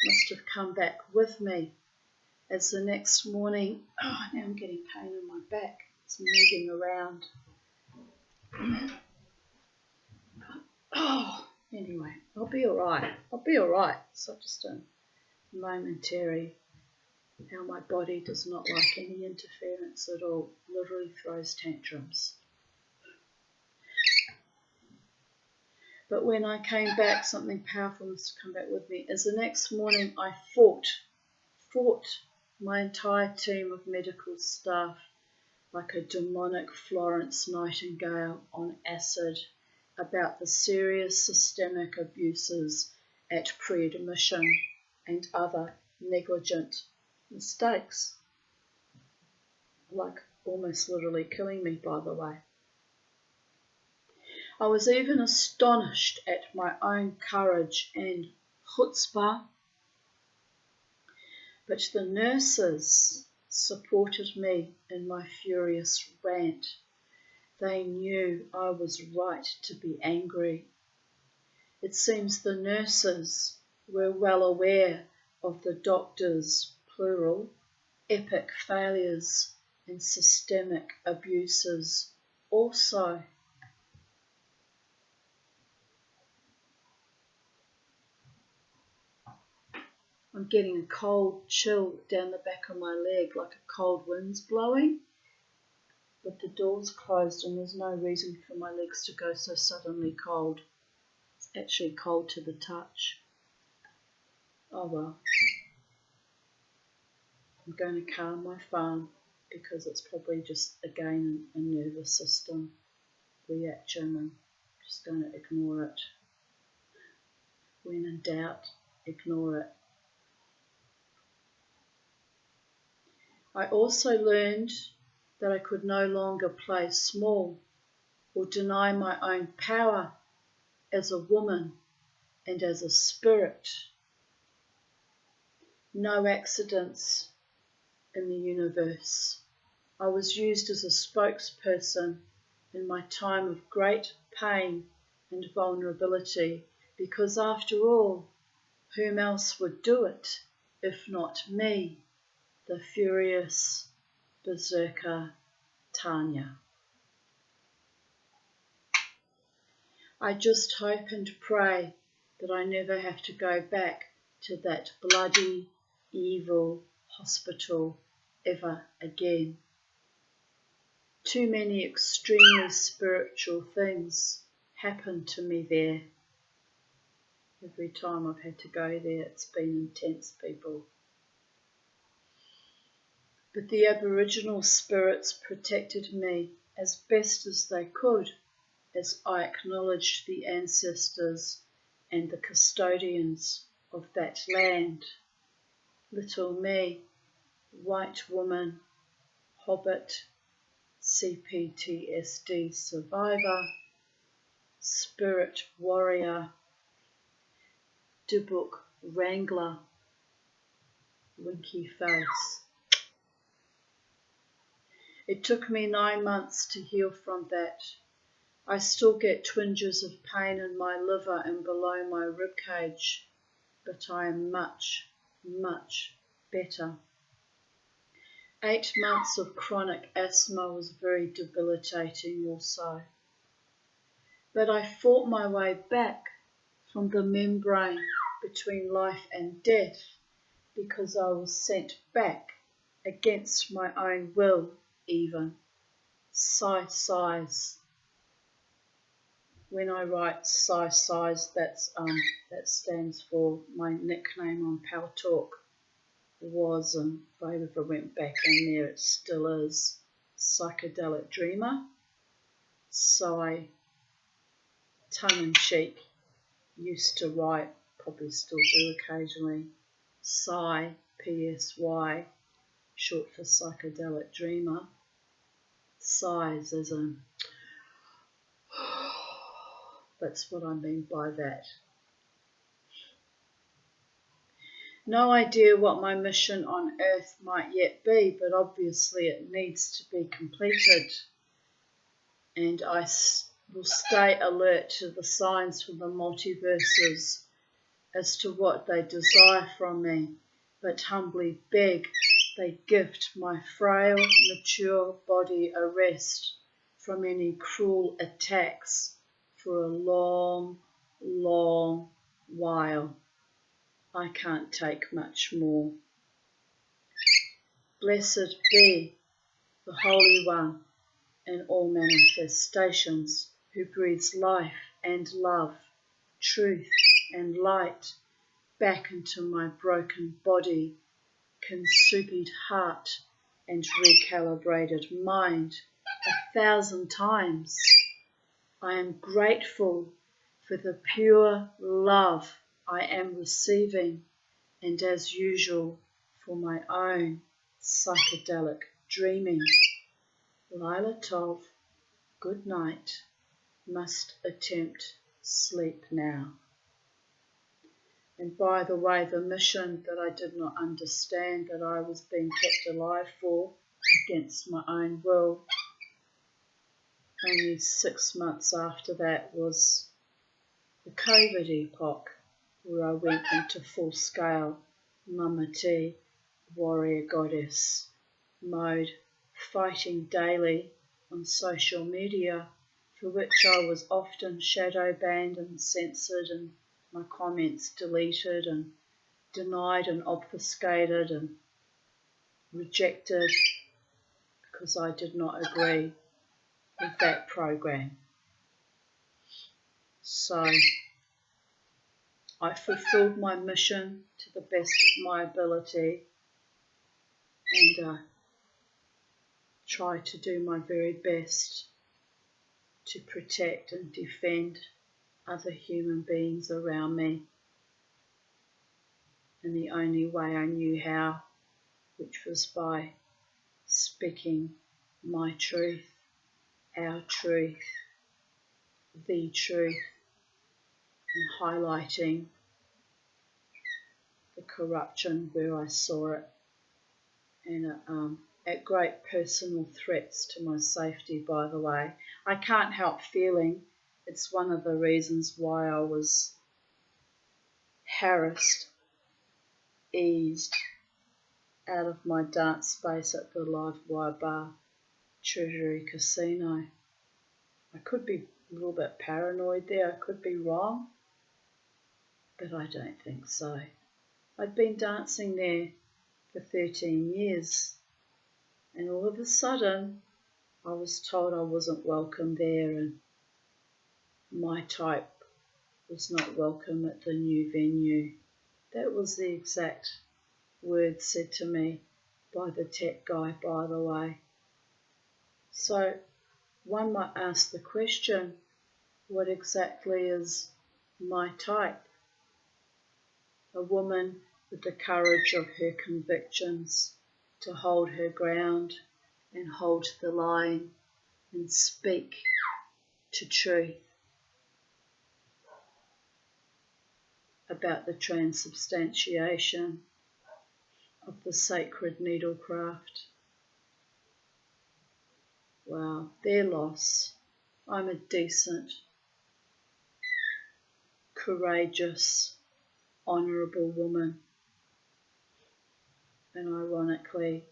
must have come back with me, as the next morning, now I'm getting pain in my back, it's moving around. Anyway, I'll be alright. So just a momentary, how my body does not like any interference at all, literally throws tantrums. But when I came back, something powerful must have come back with me. As the next morning I fought my entire team of medical staff like a demonic Florence Nightingale on acid about the serious systemic abuses at pre-admission and other negligent mistakes. Like almost literally killing me, by the way. I was even astonished at my own courage and chutzpah, but the nurses supported me in my furious rant. They knew I was right to be angry. It seems the nurses were well aware of the doctors', plural, epic failures and systemic abuses also. I'm getting a cold chill down the back of my leg, like a cold wind's blowing. But the door's closed and there's no reason for my legs to go so suddenly cold. It's actually cold to the touch. Oh well. I'm going to calm my phone because it's probably just, again, a nervous system reaction. I'm just going to ignore it. When in doubt, ignore it. I also learned that I could no longer play small or deny my own power as a woman and as a spirit. No accidents in the universe. I was used as a spokesperson in my time of great pain and vulnerability because, after all, whom else would do it if not me, the furious berserker Tanya? I just hope and pray that I never have to go back to that bloody, evil hospital ever again. Too many extremely spiritual things happen to me there. Every time I've had to go there, it's been intense, people. But the Aboriginal spirits protected me as best as they could, as I acknowledged the ancestors and the custodians of that land. Little me, white woman, hobbit, CPTSD survivor, spirit warrior, Dubuk wrangler, winky face. It took me 9 months to heal from that. I still get twinges of pain in my liver and below my ribcage, but I am much, much better. 8 months of chronic asthma was very debilitating also. But I fought my way back from the membrane between life and death because I was sent back against my own will even. Size. When I write size, that stands for my nickname on Pal Talk was, and if I ever went back in there, it still is, Psychedelic Dreamer. Sigh, tongue in cheek, used to write, probably still do occasionally, Psy, PSY, short for Psychedelic Dreamer. Sighs as in, that's what I mean by that. No idea what my mission on Earth might yet be, but obviously it needs to be completed. And I will stay alert to the signs from the multiverses as to what they desire from me, but humbly beg they gift my frail, mature body a rest from any cruel attacks for a long, long while. I can't take much more. Blessed be the Holy One in all manifestations, who breathes life and love, truth and light back into my broken body, consupied heart and recalibrated mind 1,000 times. I am grateful for the pure love I am receiving, and as usual for my own psychedelic dreaming. Lila Tov, good night, must attempt sleep now. And by the way, the mission that I did not understand that I was being kept alive for against my own will, only 6 months after that was the COVID epoch, where I went into full-scale Mama T, warrior goddess mode, fighting daily on social media, for which I was often shadow banned and censored and my comments deleted and denied and obfuscated and rejected because I did not agree with that program. So I fulfilled my mission to the best of my ability and tried to do my very best to protect and defend other human beings around me in the only way I knew how, which was by speaking my truth, our truth, the truth, and highlighting the corruption where I saw it, and at great personal threats to my safety, by the way. I can't help feeling it's one of the reasons why I was harassed, eased out of my dance space at the Live Wire Bar, Treasury Casino. I could be a little bit paranoid there, I could be wrong, but I don't think so. I'd been dancing there for 13 years, and all of a sudden I was told I wasn't welcome there and my type was not welcome at the new venue. That was the exact word said to me by the tech guy, by the way. So one might ask the question, what exactly is my type? A woman with the courage of her convictions to hold her ground and hold the line and speak to truth about the transubstantiation of the sacred needlecraft. Wow, their loss. I'm a decent, courageous, honourable woman. And ironically,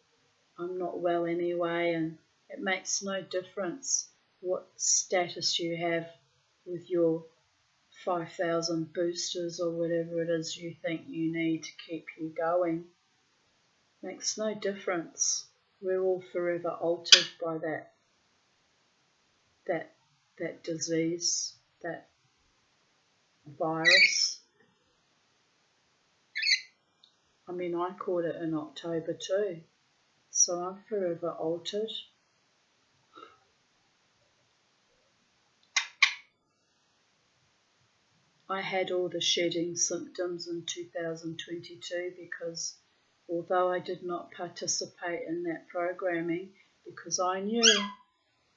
I'm not well anyway, and it makes no difference what status you have with your 5,000 boosters or whatever it is you think you need to keep you going. Makes no difference. We're all forever altered by that disease, that virus. I mean, I caught it in October too, so I'm forever altered. I had all the shedding symptoms in 2022 because although I did not participate in that programming, because I knew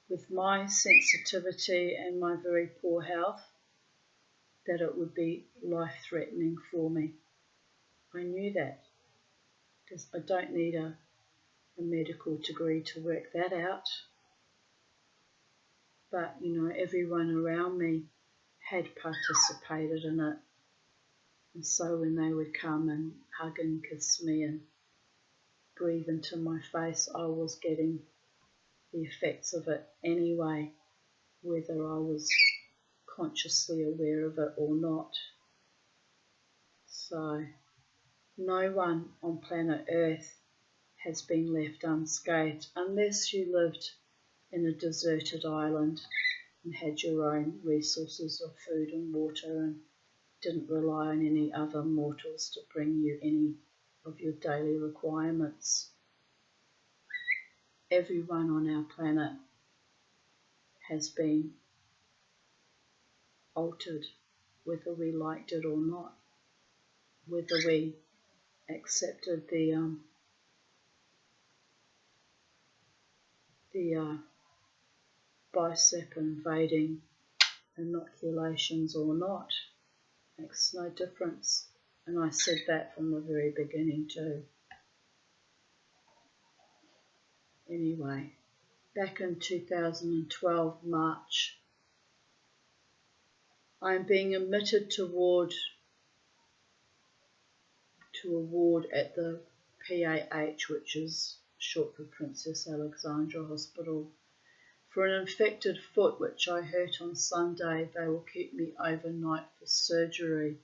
with my sensitivity and my very poor health that it would be life-threatening for me. I knew that because I don't need a medical degree to work that out. But, everyone around me had participated in it. And so when they would come and hug and kiss me and breathe into my face, I was getting the effects of it anyway, whether I was consciously aware of it or not. So no one on planet Earth has been left unscathed unless you lived in a deserted island and had your own resources of food and water and didn't rely on any other mortals to bring you any of your daily requirements. Everyone on our planet has been altered, whether we liked it or not, whether we accepted the bicep invading inoculations or not. Makes no difference. And I said that from the very beginning too. Anyway, back in 2012 March, I'm being admitted to a ward at the PAH, which is short for Princess Alexandra Hospital, for an infected foot which I hurt on Sunday. They will keep me overnight for surgery.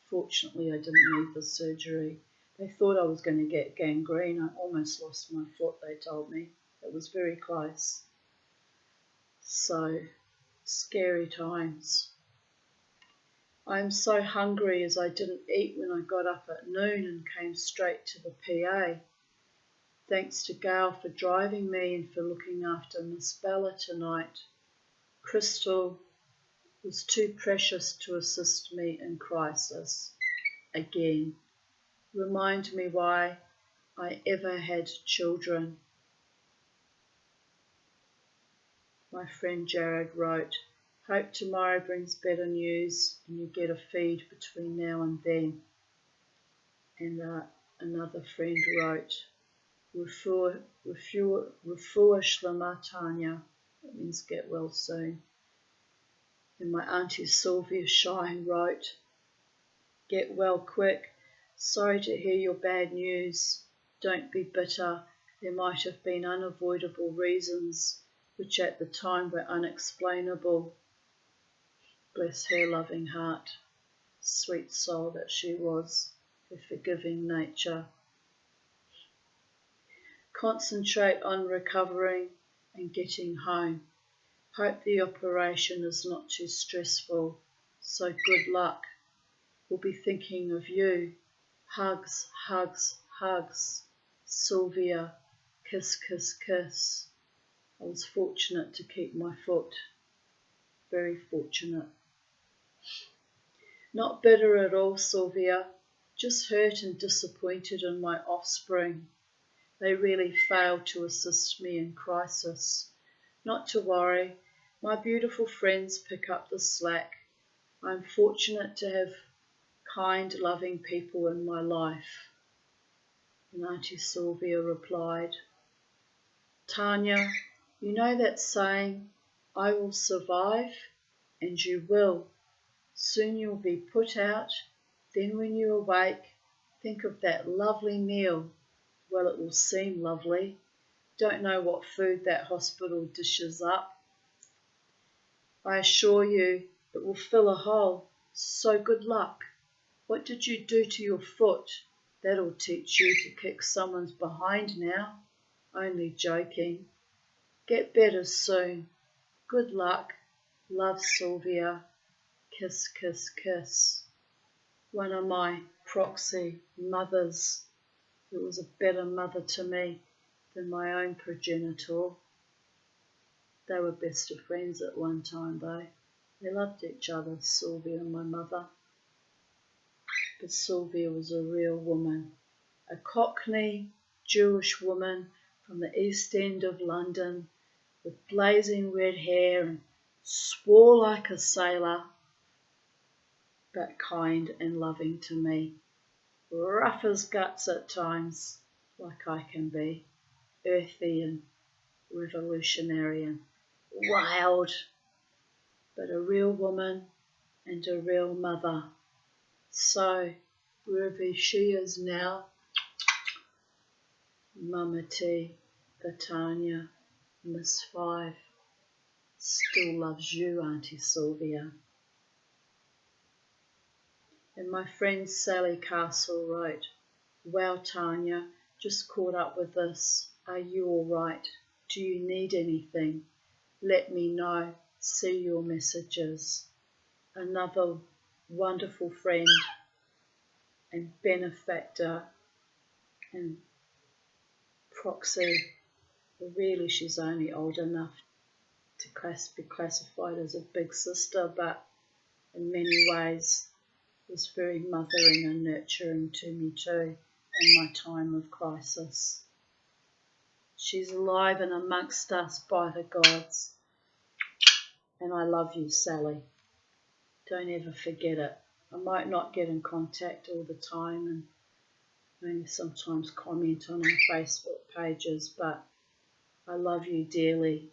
Fortunately, I didn't need the surgery. They thought I was going to get gangrene. I almost lost my foot, they told me. It was very close. So, scary times. I'm so hungry as I didn't eat when I got up at noon and came straight to the PA. Thanks to Gail for driving me and for looking after Miss Bella tonight. Crystal was too precious to assist me in crisis. Again, remind me why I ever had children. My friend Jared wrote, hope tomorrow brings better news and you get a feed between now and then. And another friend wrote, Refuah Shlema Tanya, that means get well soon. And my auntie Sylvia Shine wrote, get well quick, sorry to hear your bad news, don't be bitter, there might have been unavoidable reasons which at the time were unexplainable. Bless her loving heart, sweet soul that she was, her forgiving nature. Concentrate on recovering and getting home. Hope the operation is not too stressful, so good luck. We'll be thinking of you. Hugs, hugs, hugs. Sylvia, kiss, kiss, kiss. I was fortunate to keep my foot. Very fortunate. Not bitter at all, Sylvia. Just hurt and disappointed in my offspring. They really failed to assist me in crisis. Not to worry, my beautiful friends pick up the slack. I'm fortunate to have kind, loving people in my life. And Auntie Sylvia replied, Tanya, you know that saying, I will survive, and you will. Soon you'll be put out, then when you awake, think of that lovely meal. Well, it will seem lovely. Don't know what food that hospital dishes up. I assure you it will fill a hole, so good luck. What did you do to your foot? That'll teach you to kick someone's behind now. Only joking. Get better soon. Good luck. Love, Sylvia. Kiss, kiss, kiss. One of my proxy mothers, who was a better mother to me than my own progenitor. They were best of friends at one time though. They loved each other, Sylvia and my mother. But Sylvia was a real woman, a Cockney Jewish woman from the East End of London with blazing red hair and swore like a sailor, but kind and loving to me. Rough as guts at times, like I can be, earthy and revolutionary and wild, but a real woman and a real mother. So, wherever she is now, Mama T, the Tanya, Miss Five, still loves you, Auntie Sylvia. And my friend Sally Castle wrote, "Wow, Tanya, just caught up with this. Are you all right? Do you need anything? Let me know. See your messages." Another wonderful friend and benefactor and proxy. Really, she's only old enough to be classified as a big sister, but in many ways was very mothering and nurturing to me too in my time of crisis. She's alive and amongst us by the gods. And I love you, Sally. Don't ever forget it. I might not get in contact all the time and only sometimes comment on our Facebook pages, but I love you dearly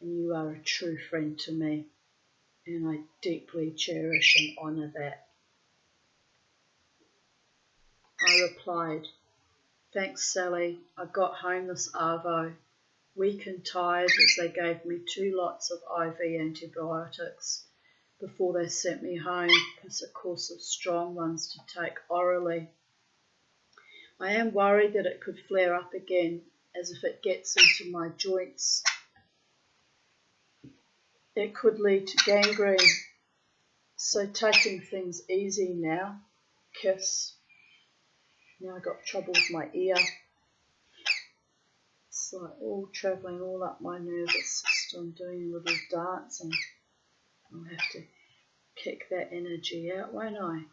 and you are a true friend to me, and I deeply cherish and honour that. I replied, "Thanks, Sally. I got home this arvo, weak and tired as they gave me 2 lots of IV antibiotics before they sent me home, plus a course of strong ones to take orally. I am worried that it could flare up again, as if it gets into my joints, it could lead to gangrene. So taking things easy now. Kiss." Now I got trouble with my ear. It's like all travelling all up my nervous system, doing a little dance, and I'll have to kick that energy out, won't I?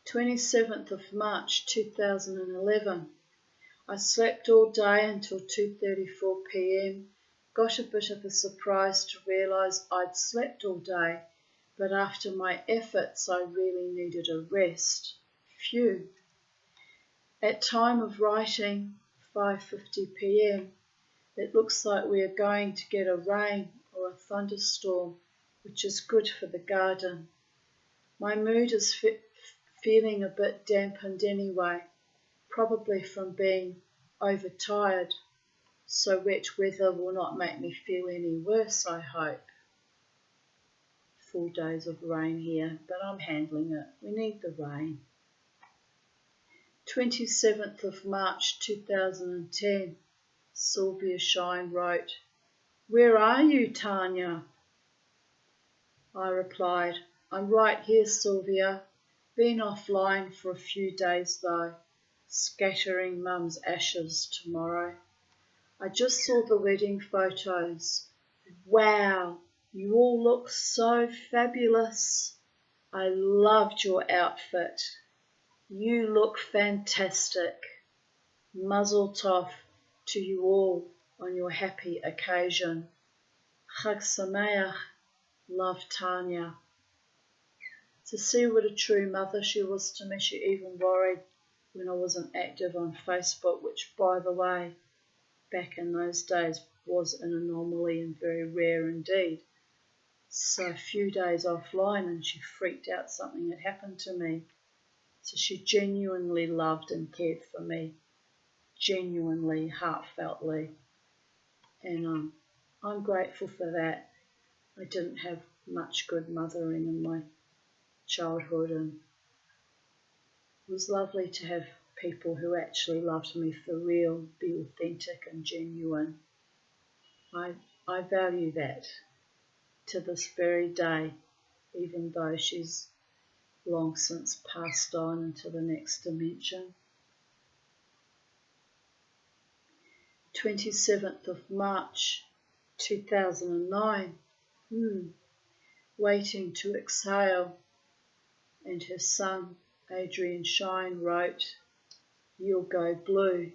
27th of March 2011. I slept all day until 2:34 p.m. Got a bit of a surprise to realise I'd slept all day, but after my efforts I really needed a rest. Phew. At time of writing, 5:50 p.m, it looks like we are going to get a rain or a thunderstorm, which is good for the garden. My mood is feeling a bit dampened anyway, probably from being overtired, so wet weather will not make me feel any worse, I hope. 4 days of rain here, but I'm handling it. We need the rain. 27th of March 2010, Sylvia Shine wrote, "Where are you, Tanya?" I replied, "I'm right here, Sylvia. Been offline for a few days though, scattering Mum's ashes tomorrow. I just saw the wedding photos. Wow, you all look so fabulous. I loved your outfit. You look fantastic. Mazel tov to you all on your happy occasion. Chag Sameach, love, Tanya." To see what a true mother she was to me, she even worried when I wasn't active on Facebook, which, by the way, back in those days was an anomaly and very rare indeed. So a few days offline and she freaked out something had happened to me. So she genuinely loved and cared for me, genuinely, heartfeltly. And I'm grateful for that. I didn't have much good mothering in my childhood, and it was lovely to have people who actually loved me for real, be authentic and genuine. I value that to this very day, even though she's long since passed on into the next dimension. 27th of March 2009, Waiting to Exhale, and her son Adrian Shine wrote, "You'll go blue."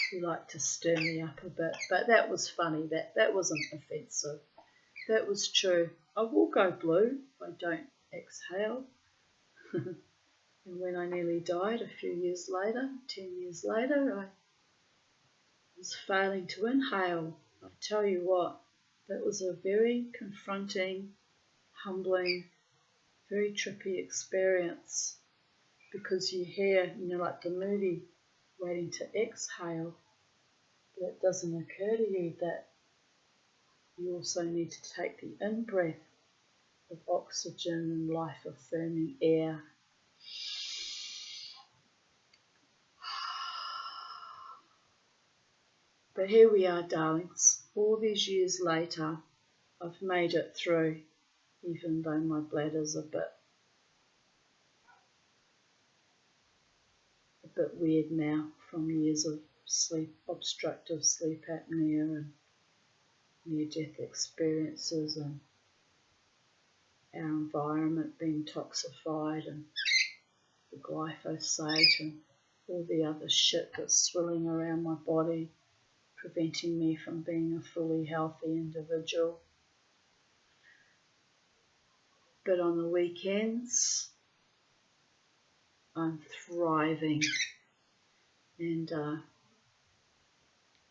He liked to stir me up a bit, but that was funny. That wasn't offensive. That was true. I will go blue if I don't exhale. And when I nearly died a few years later, 10 years later, I was failing to inhale. I tell you what, that was a very confronting, humbling, very trippy experience, because you hear, like the movie, Waiting to Exhale, but it doesn't occur to you that you also need to take the in-breath of oxygen and life-affirming air. But here we are, darlings. All these years later, I've made it through, even though my bladder's a bit weird now from years of obstructive sleep apnea and near-death experiences and our environment being toxified and the glyphosate and all the other shit that's swirling around my body, preventing me from being a fully healthy individual. But on the weekends, I'm thriving, and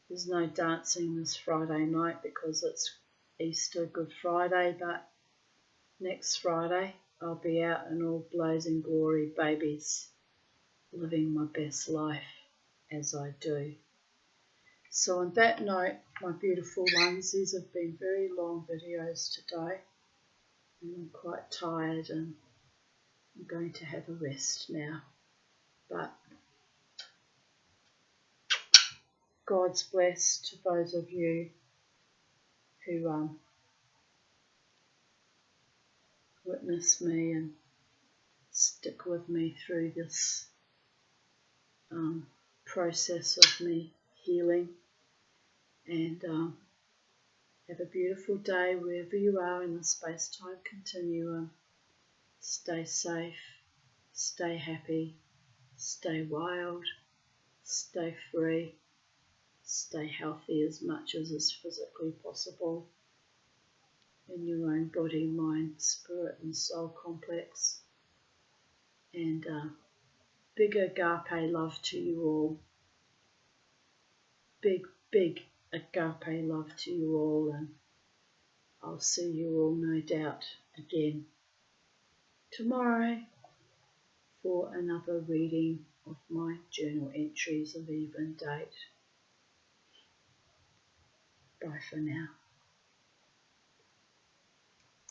there's no dancing this Friday night because it's Easter Good Friday, but next Friday I'll be out in all blazing glory, babies, living my best life as I do. So on that note, my beautiful ones, these have been very long videos today, and I'm quite tired and I'm going to have a rest now. But God's bless to those of you who witness me and stick with me through this process of me healing. And have a beautiful day wherever you are in the space-time continuum. Stay safe, stay happy, stay wild, stay free, stay healthy as much as is physically possible in your own body, mind, spirit and soul complex. And big agape love to you all. Big agape love to you all, and I'll see you all no doubt again tomorrow for another reading of my journal entries of even date. Bye for now.